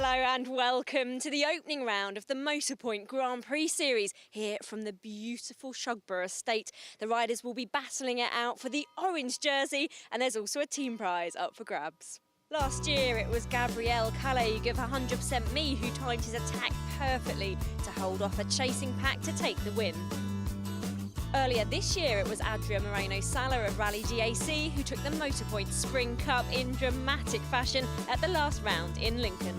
Hello and welcome to the opening round of the Motorpoint Grand Prix Series here from the beautiful Shugborough estate. The riders will be battling it out for the orange jersey, and there's also a team prize up for grabs. Last year it was Gabriel Callegue of 100% Me who timed his attack perfectly to hold off a chasing pack to take the win. Earlier this year it was Adria Moreno-Sala of Rally GAC who took the Motorpoint Spring Cup in dramatic fashion at the last round in Lincoln.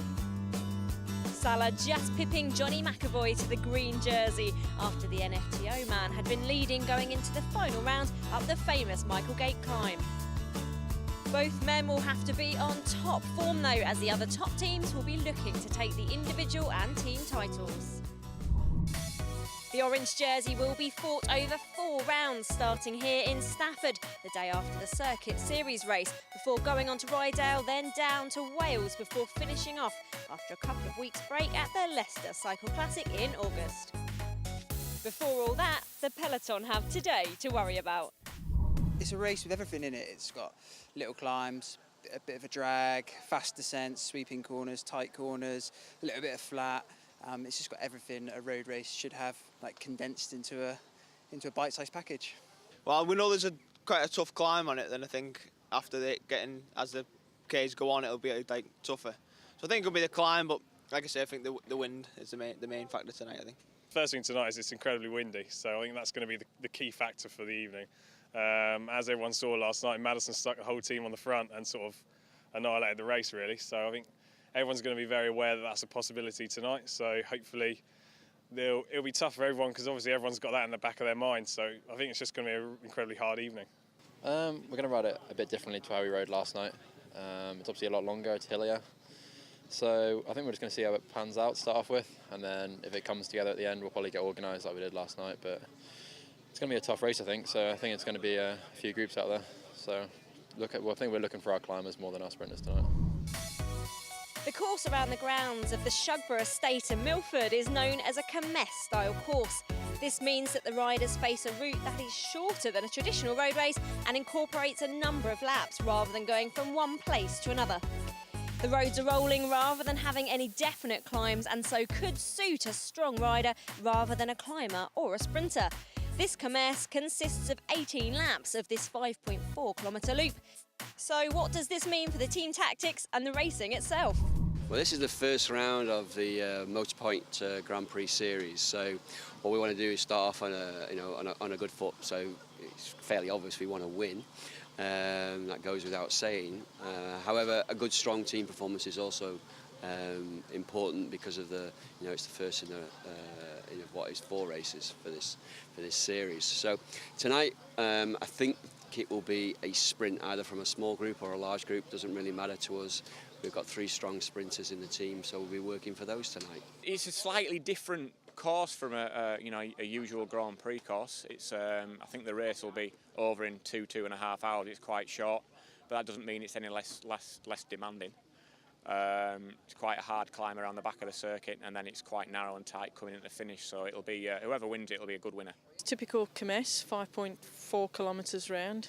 Sala just pipping Johnny McAvoy to the green jersey after the NFTO man had been leading going into the final round up the famous Michael Gate climb. Both men will have to be on top form though, as the other top teams will be looking to take the individual and team titles. The orange jersey will be fought over 4 rounds, starting here in Stafford, the day after the Circuit Series race, before going on to Rydale, then down to Wales, before finishing off after a couple of weeks' break at the Leicester Cycle Classic in August. Before all that, the peloton have today to worry about. It's a race with everything in it. It's got little climbs, a bit of a drag, fast descents, sweeping corners, tight corners, a little bit of flat. It's just got everything a road race should have, like condensed into a bite-sized package. Well, we know there's quite a tough climb on it. Then I think after as the Ks go on, it'll be like tougher. So I think it'll be the climb, but like I say, I think the wind is the main factor tonight. I think. First thing tonight is it's incredibly windy, so I think that's going to be the key factor for the evening. As everyone saw last night, Madison stuck the whole team on the front and sort of annihilated the race really. So I think everyone's going to be very aware that that's a possibility tonight. So hopefully it'll be tough for everyone, because obviously everyone's got that in the back of their mind. So I think it's just going to be an incredibly hard evening. We're going to ride it a bit differently to how we rode last night. It's obviously a lot longer, it's hillier. So I think we're just going to see how it pans out to start off with, and then if it comes together at the end, we'll probably get organised like we did last night. But it's going to be a tough race, I think. So I think it's going to be a few groups out there. So I think we're looking for our climbers more than our sprinters tonight. The course around the grounds of the Shugborough estate in Milford is known as a Kermesse-style course. This means that the riders face a route that is shorter than a traditional road race and incorporates a number of laps rather than going from one place to another. The roads are rolling rather than having any definite climbs, and so could suit a strong rider rather than a climber or a sprinter. This Kermesse consists of 18 laps of this 5.4 kilometre loop. So what does this mean for the team tactics and the racing itself? Well, this is the first round of the Motorpoint Grand Prix Series. So what we want to do is start off on a good foot. So it's fairly obvious we want to win. That goes without saying. However, a good, strong team performance is also important, because of it's the first in what is 4 races for this series. So tonight, I think it will be a sprint either from a small group or a large group. Doesn't really matter to us. We've got 3 strong sprinters in the team, so we'll be working for those tonight. It's a slightly different course from a usual Grand Prix course. It's I think the race will be over in 2.5 hours. It's quite short, but that doesn't mean it's any less demanding. It's quite a hard climb around the back of the circuit, and then it's quite narrow and tight coming into the finish. So it'll be whoever wins it'll be a good winner. It's typical Kermesse, 5.4 kilometres round.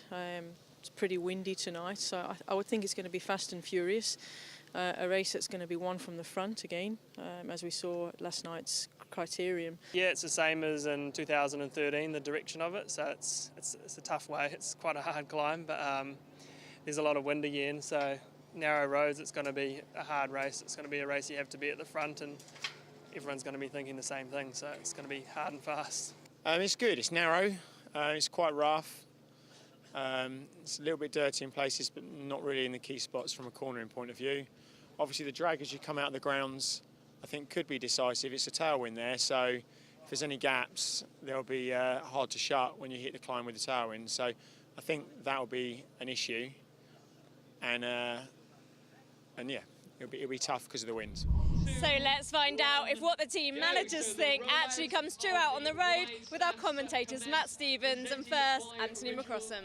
It's pretty windy tonight, so I would think it's going to be fast and furious. A race that's going to be won from the front again, as we saw at last night's criterium. Yeah, it's the same as in 2013, the direction of it, so it's a tough way. It's quite a hard climb, but there's a lot of wind again, so narrow roads, it's going to be a hard race. It's going to be a race you have to be at the front, and everyone's going to be thinking the same thing, so it's going to be hard and fast. It's good, it's narrow, it's quite rough. It's a little bit dirty in places, but not really in the key spots from a cornering point of view. Obviously the drag as you come out of the grounds, I think, could be decisive. It's a tailwind there, so if there's any gaps, they'll be hard to shut when you hit the climb with the tailwind. So I think that'll be an issue, and yeah, it'll be tough because of the wind. So let's find out if what the team managers think actually comes true out on the road with our commentators Matt Stevens and first Anthony McCrossam.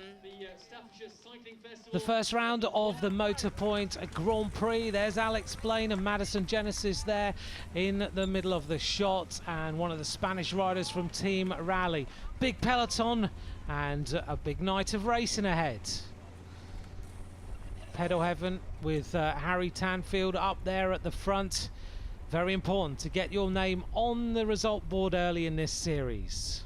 The first round of the Motorpoint Grand Prix. There's Alex Blaine of Madison Genesis there in the middle of the shot, and one of the Spanish riders from Team Rally. Big peloton and a big night of racing ahead. Pedal Heaven with Harry Tanfield up there at the front. Very important to get your name on the result board early in this series.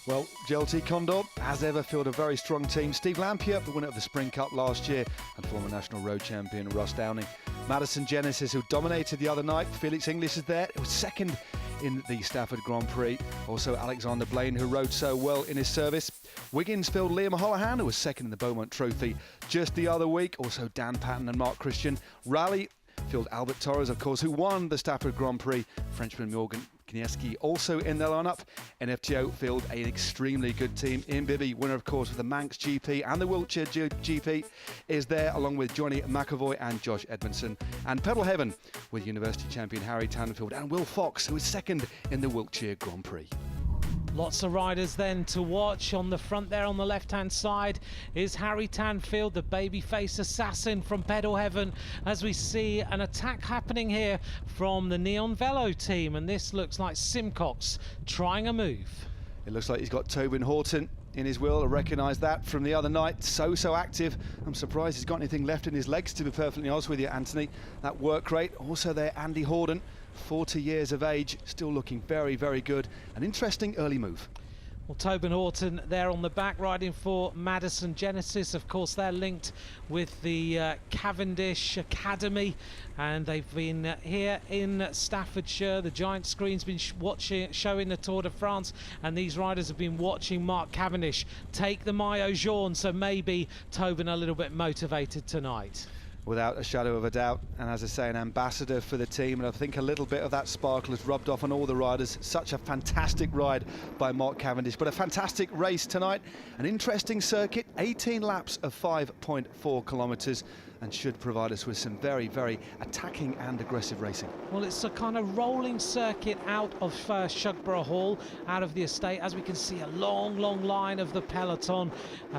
Well, JLT Condor, as ever, field a very strong team. Steve Lampier, the winner of the Spring Cup last year, and former national road champion Russ Downing. Madison Genesis, who dominated the other night. Felix English is there. It was second in the Stafford Grand Prix. Also Alexander Blaine, who rode so well in his service. Wiggins filled Liam Holohan, who was second in the Beaumont Trophy just the other week. Also Dan Patton and Mark Christian. Rally filled Albert Torres, of course, who won the Stafford Grand Prix. Frenchman Morgan Knieski also in their lineup. NFTO filled an extremely good team. In Bibby, winner, of course, of the Manx GP and the Wiltshire GP, is there, along with Johnny McAvoy and Josh Edmondson. And Pedal Heaven with University champion Harry Tanfield and Will Fox, who is second in the Wiltshire Grand Prix. Lots of riders then to watch. On the front there on the left-hand side is Harry Tanfield, the babyface assassin from Pedal Heaven, as we see an attack happening here from the Neon Velo team, and this looks like Simcox trying a move. It looks like he's got Tobin Horton in his wheel. I recognise that from the other night. So active. I'm surprised he's got anything left in his legs, to be perfectly honest with you, Anthony. That work rate. Also there, Andy Horden, 40 years of age, still looking very, very good. An interesting early move. Well, Tobin Horton there on the back, riding for Madison Genesis. Of course, they're linked with the Cavendish Academy, and they've been here in Staffordshire. The giant screen's been showing the Tour de France, and these riders have been watching Mark Cavendish take the Maillot Jaune, so maybe Tobin a little bit motivated tonight. Without a shadow of a doubt, and as I say, an ambassador for the team, and I think a little bit of that sparkle has rubbed off on all the riders. Such a fantastic ride by Mark Cavendish, but a fantastic race tonight. An interesting circuit, 18 laps of 5.4 kilometres, and should provide us with some very, very attacking and aggressive racing. Well, it's a kind of rolling circuit out of Shugborough Hall, out of the estate. As we can see, a long line of the peloton.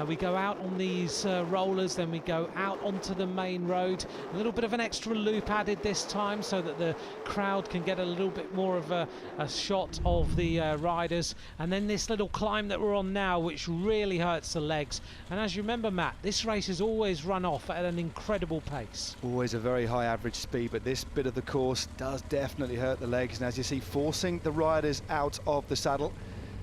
We go out on these rollers, then we go out onto the main road. A little bit of an extra loop added this time so that the crowd can get a little bit more of a shot of the riders. And then this little climb that we're on now, which really hurts the legs. And as you remember, Matt, this race is always run off at an incredible pace. Always a very high average speed, but this bit of the course does definitely hurt the legs, and as you see, forcing the riders out of the saddle.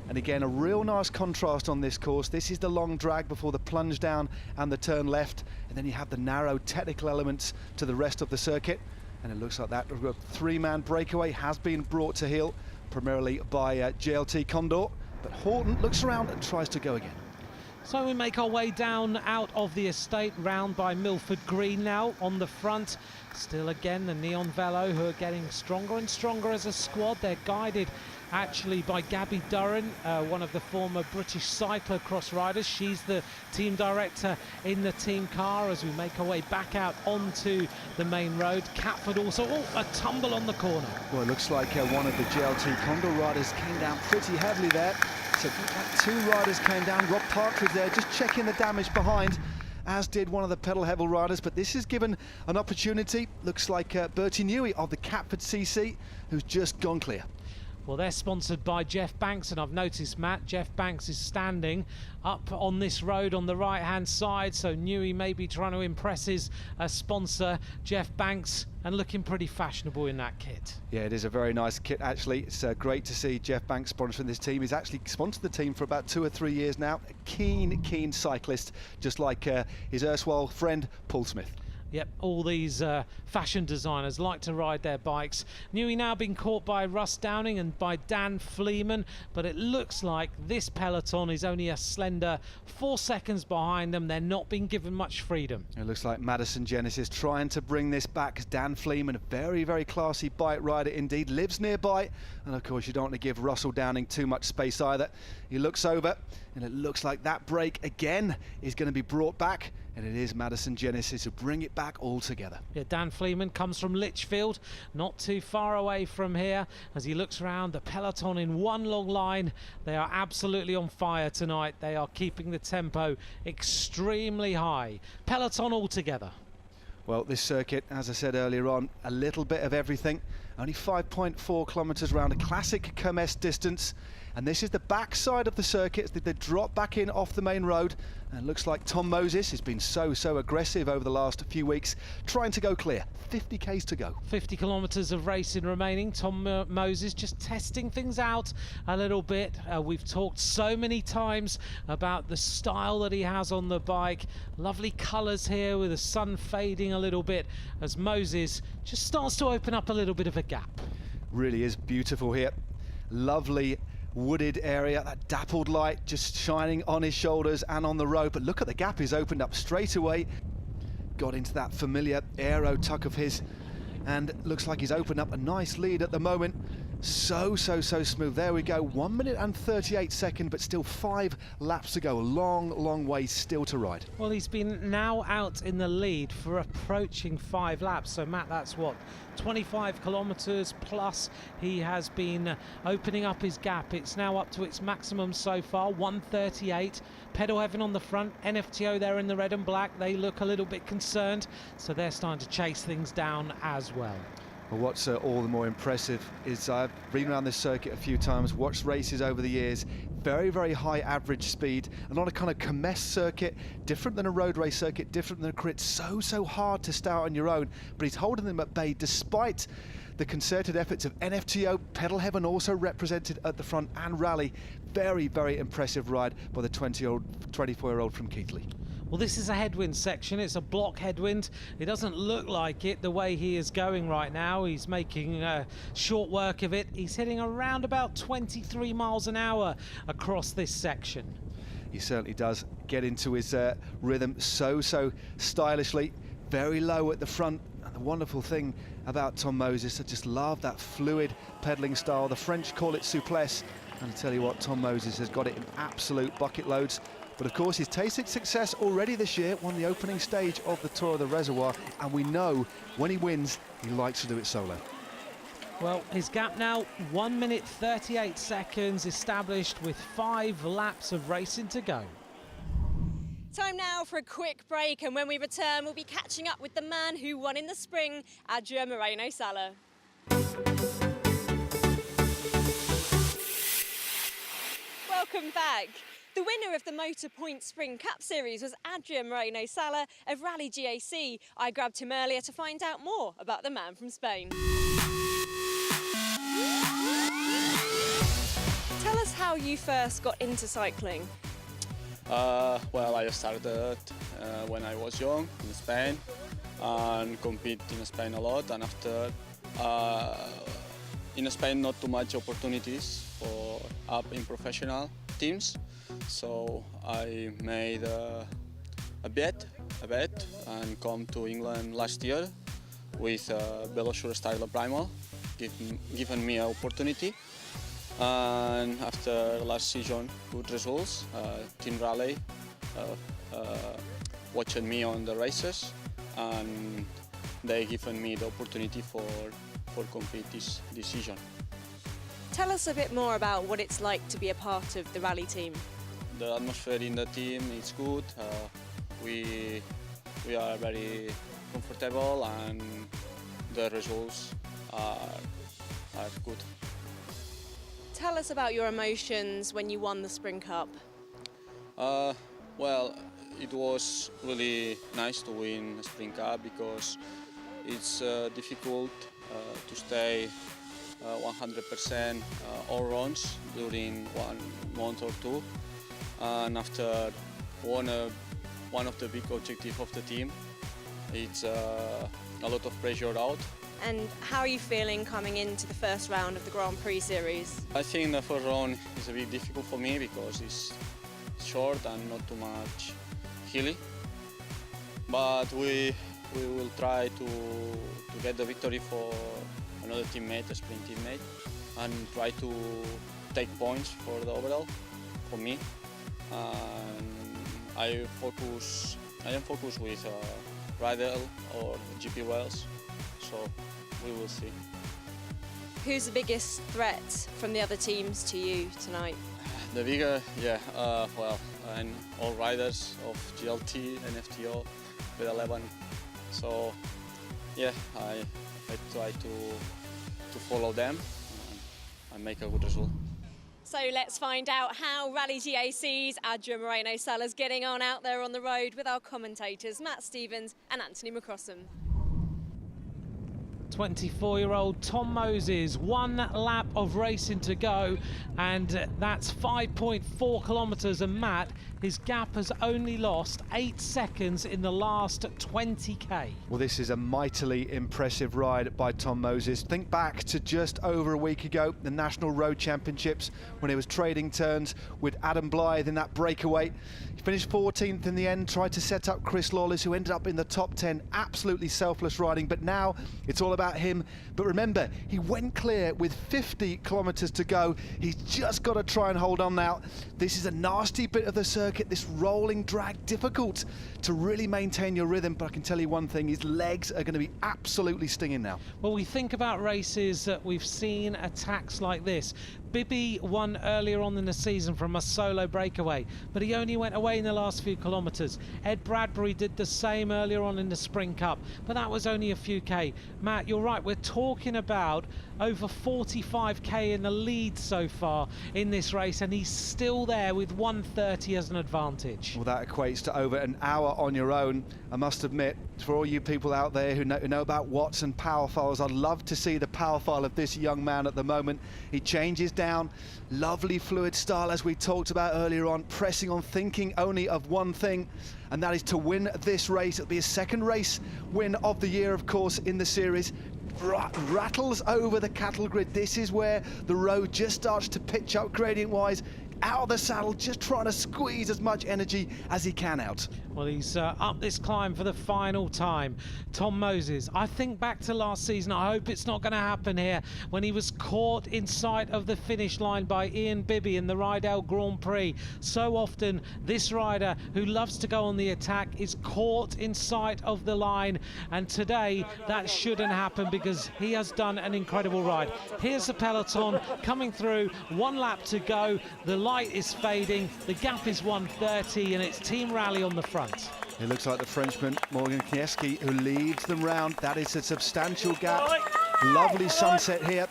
And again, a real nice contrast on this course. This is the long drag before the plunge down and the turn left, and then you have the narrow technical elements to the rest of the circuit. And it looks like that three-man breakaway has been brought to heel, primarily by JLT Condor, but Horton looks around and tries to go again. So we make our way down out of the estate, round by Milford Green now on the front. Still again the Neon Velo, who are getting stronger and stronger as a squad. They're guided actually by Gabby Durran, one of the former British cyclocross riders. She's the team director in the team car as we make our way back out onto the main road. Catford also, a tumble on the corner. Well, it looks like one of the JLT Condor riders came down pretty heavily there. So two riders came down. Rob Partridge there just checking the damage behind, as did one of the Pedal Heaven riders, but this is given an opportunity. Looks like Bertie Newey of the Catford CC, who's just gone clear. Well, they're sponsored by Jeff Banks, and I've noticed, Matt, Jeff Banks is standing up on this road on the right-hand side, so Newey may be trying to impress his sponsor, Jeff Banks, and looking pretty fashionable in that kit. Yeah, it is a very nice kit, actually. It's great to see Jeff Banks sponsoring this team. He's actually sponsored the team for about 2 or 3 years now. A keen cyclist, just like his erstwhile friend, Paul Smith. Yep, all these fashion designers like to ride their bikes. Newey now being caught by Russ Downing and by Dan Fleeman, but it looks like this peloton is only a slender 4 seconds behind them. They're not being given much freedom. It looks like Madison Genesis trying to bring this back. Dan Fleeman, a very, very classy bike rider indeed, lives nearby. And of course, you don't want to give Russell Downing too much space either. He looks over, and it looks like that break again is going to be brought back. And it is Madison Genesis who bring it back all together. Yeah, Dan Fleeman comes from Lichfield, not too far away from here. As he looks around, the peloton in one long line. They are absolutely on fire tonight. They are keeping the tempo extremely high. Peloton all together. Well, this circuit, as I said earlier on, a little bit of everything. Only 5.4 kilometres round, a classic Kermesse distance. And this is the back side of the circuit. They drop back in off the main road. And it looks like Tom Moses has been so aggressive over the last few weeks, trying to go clear. 50 k's to go. 50 kilometres of racing remaining. Tom Moses just testing things out a little bit. We've talked so many times about the style that he has on the bike. Lovely colours here with the sun fading a little bit as Moses just starts to open up a little bit of a gap. Really is beautiful here. Lovely wooded area, that dappled light just shining on his shoulders and on the road. But look at the gap he's opened up straight away. Got into that familiar aero tuck of his, and looks like he's opened up a nice lead at the moment. So smooth. There we go. 1 minute and 38 seconds, but still 5 laps to go. Long way still to ride. Well, he's been now out in the lead for approaching 5 laps. So, Matt, that's what, 25 kilometres plus he has been opening up his gap. It's now up to its maximum so far, 1:38. Pedal Heaven on the front, NFTO there in the red and black. They look a little bit concerned, so they're starting to chase things down as well. Well, what's all the more impressive is I've been around this circuit a few times, watched races over the years, very high average speed, and on a kind of Kermesse circuit, different than a road race circuit, different than a crit, so hard to start on your own, but he's holding them at bay despite the concerted efforts of NFTO, Pedal Heaven also represented at the front, and Rally. Very impressive ride by the 24-year-old from Keighley. Well, this is a headwind section. It's a block headwind. It doesn't look like it the way he is going right now. He's making short work of it. He's hitting around about 23 miles an hour across this section. He certainly does get into his rhythm so stylishly. Very low at the front. And the wonderful thing about Tom Moses, I just love that fluid pedalling style. The French call it souplesse. And I tell you what, Tom Moses has got it in absolute bucket loads. But of course, he's tasted success already this year, won the opening stage of the Tour of the Reservoir, and we know when he wins, he likes to do it solo. Well, his gap now 1 minute 38 seconds established with 5 laps of racing to go. Time now for a quick break, and when we return, we'll be catching up with the man who won in the spring, Adria Moreno-Sala. Welcome back. The winner of the Motorpoint Spring Cup Series was Adria Moreno-Sala of Rally GAC. I grabbed him earlier to find out more about the man from Spain. Tell us how you first got into cycling. Well, I started when I was young in Spain and compete in Spain a lot, and after in Spain not too much opportunities for up in professional teams, so I made a bet and come to England last year with Velour style Primal, given me an opportunity. And after last season, good results. Team Rally watching me on the races, and they given me the opportunity for compete this season. Tell us a bit more about what it's like to be a part of the Rally team. The atmosphere in the team is good. We are very comfortable, and the results are good. Tell us about your emotions when you won the Spring Cup. Well, it was really nice to win the Spring Cup because it's difficult to stay 100% all runs during 1 month or 2. And after one of the big objectives of the team, it's a lot of pressure out. And how are you feeling coming into the first round of the Grand Prix series? I think the first round is a bit difficult for me because it's short and not too much hilly. But we will try to get the victory for another teammate, a sprint teammate, and try to take points for the overall for me. And I am focused with Rydell or GP Wales, so we will see. Who's the biggest threat from the other teams to you tonight? The bigger, well, and all riders of JLT and FTO with 11. So, yeah, I try to follow them and make a good result. So let's find out how Rally GAC's Adria Moreno-Salas getting on out there on the road with our commentators Matt Stevens and Anthony McCrossum. 24-year-old Tom Moses, 1 lap of racing to go, and that's 5.4 kilometres. And Matt, his gap has only lost 8 seconds in the last 20k. Well, this is a mightily impressive ride by Tom Moses. Think back to just over a week ago, the National Road Championships, when he was trading turns with Adam Blythe in that breakaway. He finished 14th in the end, tried to set up Chris Lawless, who ended up in the top 10. Absolutely selfless riding, but now it's all about him. But remember, he went clear with 50 kilometres to go. He's just got to try and hold on now. This is a nasty bit of the circuit, this rolling drag, difficult to really maintain your rhythm. But I can tell you one thing, his legs are going to be absolutely stinging now. Well, we think about races that we've seen attacks like this. Bibby won earlier on in the season from a solo breakaway, but he only went away in the last few kilometres. Ed Bradbury did the same earlier on in the Spring Cup, but that was only a few K. Matt, you're right, we're talking about over 45k in the lead so far in this race, and he's still there with 1:30 as an advantage. Well, that equates to over an hour on your own. I must admit, for all you people out there who know about watts and power files, I'd love to see the power file of this young man at the moment. He changes down, lovely fluid style as we talked about earlier on, pressing on, thinking only of one thing, and that is to win this race. It'll be his second race win of the year, of course, in the series. Rattles over the cattle grid. This is where the road just starts to pitch up gradient-wise. Out of the saddle, just trying to squeeze as much energy as he can out. Well, he's up this climb for the final time. Tom Moses, I think back to last season, I hope it's not going to happen here, when he was caught in sight of the finish line by Ian Bibby in the Rydell Grand Prix. So often, this rider who loves to go on the attack is caught in sight of the line, and today that shouldn't happen because he has done an incredible ride. Here's the peloton coming through, 1 lap to go, the light is fading, the gap is 1:30, and it's Team Rally on the front. It looks like the Frenchman, Morgan Kieski, who leads them round. That is a substantial gap. Lovely sunset here.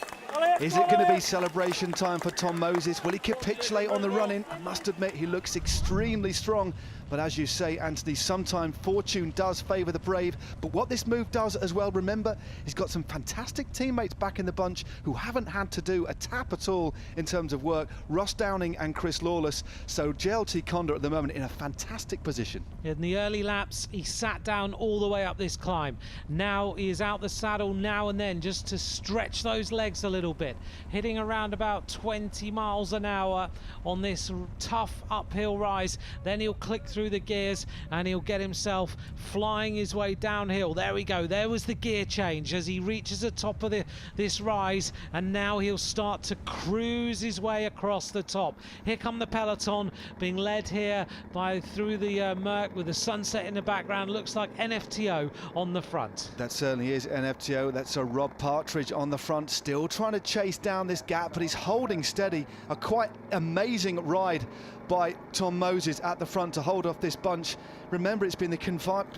Is it going to be celebration time for Tom Moses? Will he capitulate on the run-in? I must admit, he looks extremely strong. But as you say, Anthony, sometimes fortune does favour the brave. But what this move does as well, remember, he's got some fantastic teammates back in the bunch who haven't had to do a tap at all in terms of work. Ross Downing and Chris Lawless. So JLT Condor at the moment in a fantastic position. In the early laps, he sat down all the way up this climb. Now he is out the saddle now and then just to stretch those legs a little bit. Hitting around about 20 miles an hour on this tough uphill rise. Then he'll click through the gears and he'll get himself flying his way downhill. There we go, there was the gear change as he reaches the top of this rise, and now he'll start to cruise his way across the top. Here come the peloton being led here through the murk with the sunset in the background. Looks like NFTO on the front. That certainly is NFTO. That's a Rob Partridge on the front, still trying to chase down this gap, but he's holding steady. A quite amazing ride by Tom Moses at the front to hold off this bunch. Remember, it's been the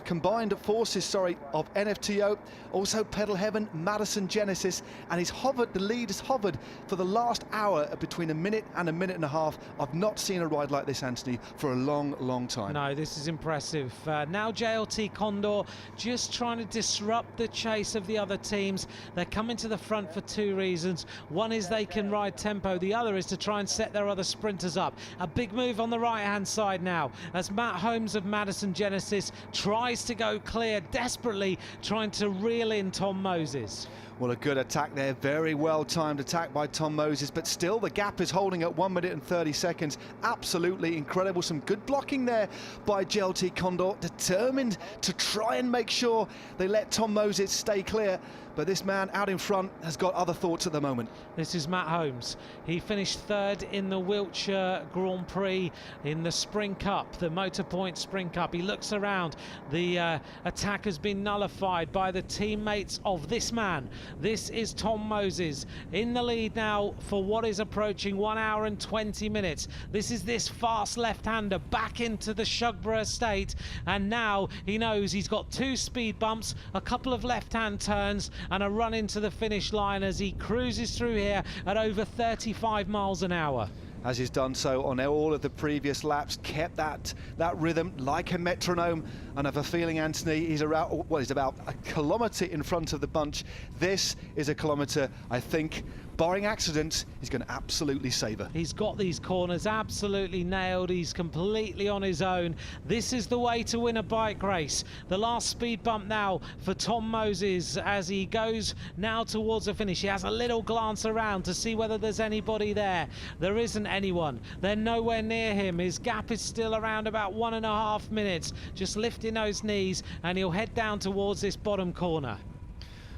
combined forces, of NFTO, also Pedal Heaven, Madison Genesis, and he's hovered, the lead has hovered for the last hour between a minute and a minute and a half. I've not seen a ride like this, Anthony, for a long, long time. No, this is impressive. Now JLT Condor just trying to disrupt the chase of the other teams. They're coming to the front for 2 reasons. One is they can ride tempo. The other is to try and set their other sprinters up. A big move on the right-hand side now as Matt Holmes of Madison Genesis tries to go clear, desperately trying to reel in Tom Moses. Well, a good attack there, very well-timed attack by Tom Moses, but still the gap is holding at 1 minute and 30 seconds. Absolutely incredible. Some good blocking there by JLT Condor, determined to try and make sure they let Tom Moses stay clear. But this man out in front has got other thoughts at the moment. This is Matt Holmes. He finished 3rd in the Wiltshire Grand Prix in the Spring Cup, the Motorpoint Spring Cup. He looks around. The attack has been nullified by the teammates of this man. This is Tom Moses in the lead now for what is approaching 1 hour and 20 minutes. This is this fast left-hander back into the Shugborough estate, and now he knows he's got 2 speed bumps, a couple of left-hand turns, and a run into the finish line as he cruises through here at over 35 miles an hour. as he's done so on all of the previous laps, kept that rhythm like a metronome. And I have a feeling, Anthony, he's about a kilometre in front of the bunch. This is a kilometre, I think, barring accidents, he's going to absolutely savour. He's got these corners absolutely nailed. He's completely on his own. This is the way to win a bike race. The last speed bump now for Tom Moses as he goes now towards the finish. He has a little glance around to see whether there's anybody there. There isn't anyone. They're nowhere near him. His gap is still around about 1.5 minutes. Just lifting those knees, and he'll head down towards this bottom corner.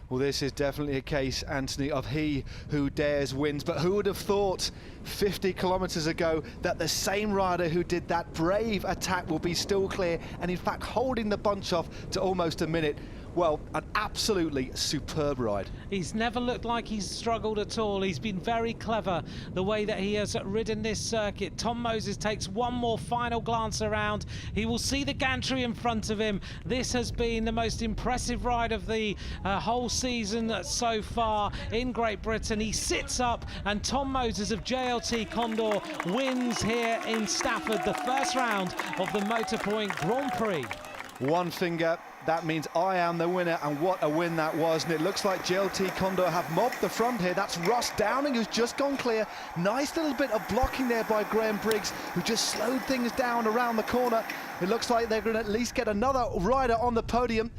Well, this is definitely a case, Anthony, of he who dares wins. But who would have thought 50 kilometres ago that the same rider who did that brave attack will be still clear and, in fact, holding the bunch off to almost a minute? Well, an absolutely superb ride. He's never looked like he's struggled at all. He's been very clever the way that he has ridden this circuit. Tom Moses takes one more final glance around. He will see the gantry in front of him. This has been the most impressive ride of the whole season so far in Great Britain. He sits up, and Tom Moses of JLT Condor wins here in Stafford, the first round of the Motorpoint Grand Prix. One finger, that means I am the winner, and what a win that was. And it looks like JLT Condor have mobbed the front here. That's Russ Downing, who's just gone clear. Nice little bit of blocking there by Graham Briggs, who just slowed things down around the corner. It looks like they're going to at least get another rider on the podium.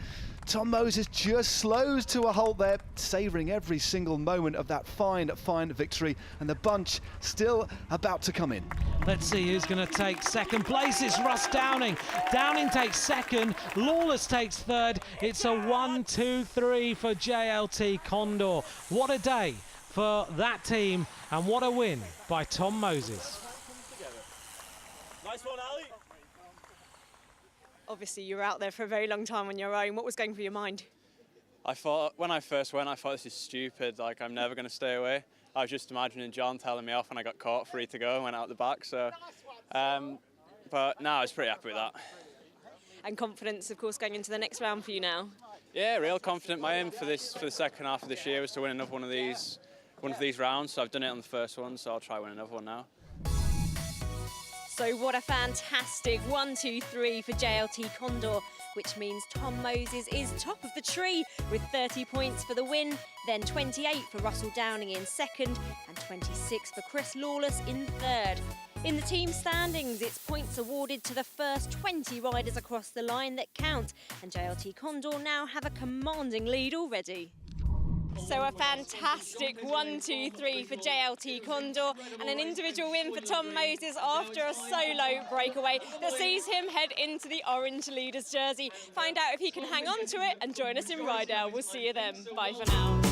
Tom Moses just slows to a halt there, savouring every single moment of that fine victory, and the bunch still about to come in. Let's see who's going to take second place. It's Russ Downing. Downing takes second, Lawless takes third. It's a 1-2-3 for JLT Condor. What a day for that team, and what a win by Tom Moses. Nice one, Ali. Obviously, you were out there for a very long time on your own. What was going through your mind? I thought, when I first went, I thought this is stupid, like I'm never going to stay away. I was just imagining John telling me off when I got caught, free to go, and went out the back, so. But no, I was pretty happy with that. And confidence, of course, going into the next round for you now? Yeah, real confident. My aim for the second half of this year was to win another one of these rounds, so I've done it on the first one, so I'll try win another one now. So what a fantastic 1-2-3 for JLT Condor, which means Tom Moses is top of the tree with 30 points for the win, then 28 for Russell Downing in second and 26 for Chris Lawless in third. In the team standings, it's points awarded to the first 20 riders across the line that count, and JLT Condor now have a commanding lead already. So a fantastic 1-2-3 for JLT Condor, and an individual win for Tom Moses after a solo breakaway that sees him head into the orange leader's jersey. Find out if he can hang on to it and join us in Rydell. We'll see you then. Bye for now.